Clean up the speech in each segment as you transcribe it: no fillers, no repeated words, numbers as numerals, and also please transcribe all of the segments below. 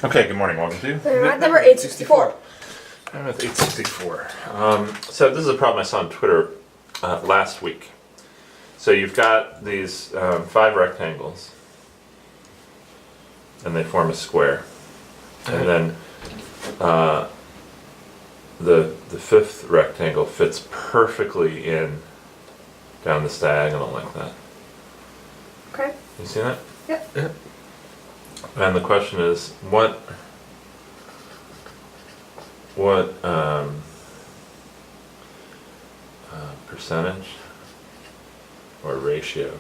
Okay, good morning. Welcome to FamilyMath number 864. FamilyMath864. So this is a problem I saw on Twitter last week. So you've got these 5 rectangles, and they form a square, and then the 5th rectangle fits perfectly in down this diagonal like that. Okay. You see that? Yep. And the question is, what percentage or ratio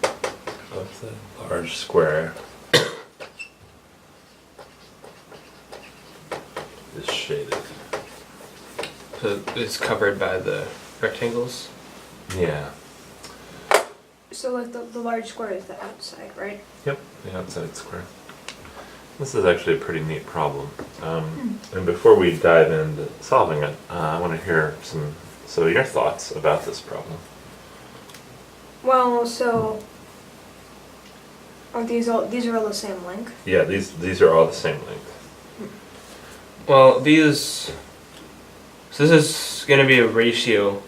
of the large square is shaded? So it's covered by the rectangles? Yeah. So like the large square is the outside, right? Yep, the outside square. This is actually a pretty neat problem. And before we dive into solving it, I want to hear some of your thoughts about this problem. Well, so are these are all the same length? Yeah, these are all the same length. Well, so this is going to be a ratio.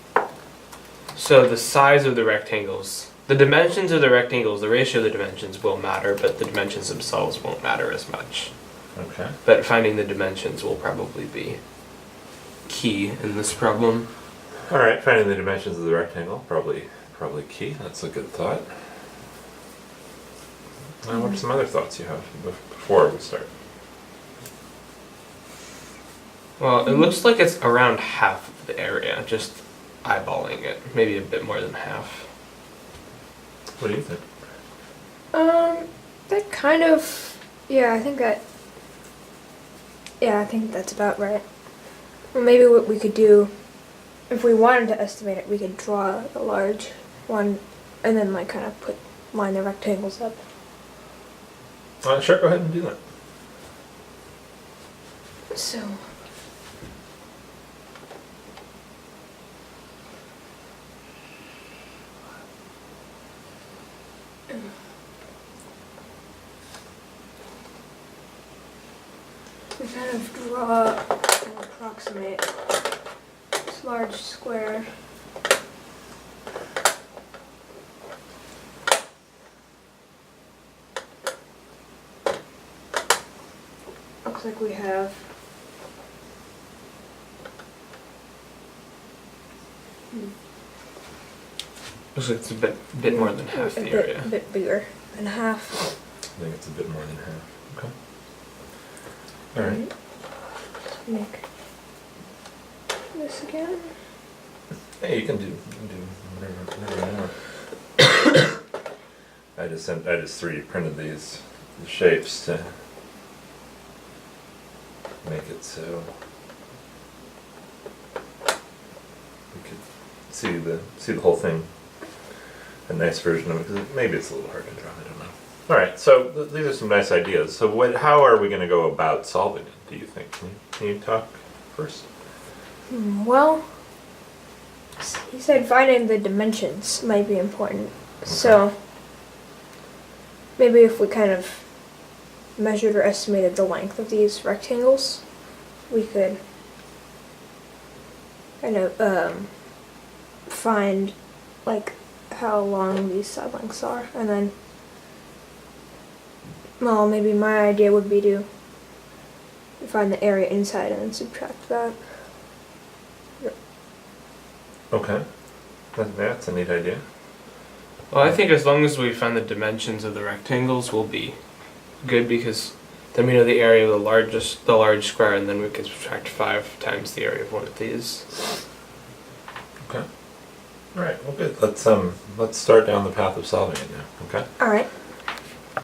So the size of the rectangles, the dimensions of the rectangles, the ratio of the dimensions will matter, but the dimensions themselves won't matter as much. Okay. But finding the dimensions will probably be key in this problem. All right, finding the dimensions of the rectangle, probably key. That's a good thought. What are some other thoughts you have before we start? Well, it looks like it's around half of the area, just eyeballing it. Maybe a bit more than half. What do you think? That kind of, yeah, I think that's about right. Well, maybe what we could do, if we wanted to estimate it, we could draw a large one and then like kind of line the rectangles up. Sure, go ahead and do that. So. We kind of draw and approximate this large square. Looks like we have Looks like it's a bit more than half the area. A bit bigger than half. I think it's a bit more than half. Okay. All right. Make this again. Hey, you can do whatever you want. I just 3D printed these shapes to make it so we could see the whole thing. A nice version of it, because maybe it's a little hard to draw. I don't know. All right, so these are some nice ideas. So how are we going to go about solving it? Do you think? Can you talk first? Well, he said finding the dimensions might be important. Okay. So maybe if we kind of measured or estimated the length of these rectangles, we could kind of find like how long these side lengths are, and then, well, maybe my idea would be to find the area inside and then subtract that. Okay, that's a neat idea. Well, I think as long as we find the dimensions of the rectangles, we'll be good, because then we know the area of the large square, and then we can subtract 5 times the area of one of these. Okay. All right. Well, good. Let's start down the path of solving it now. Okay. All right.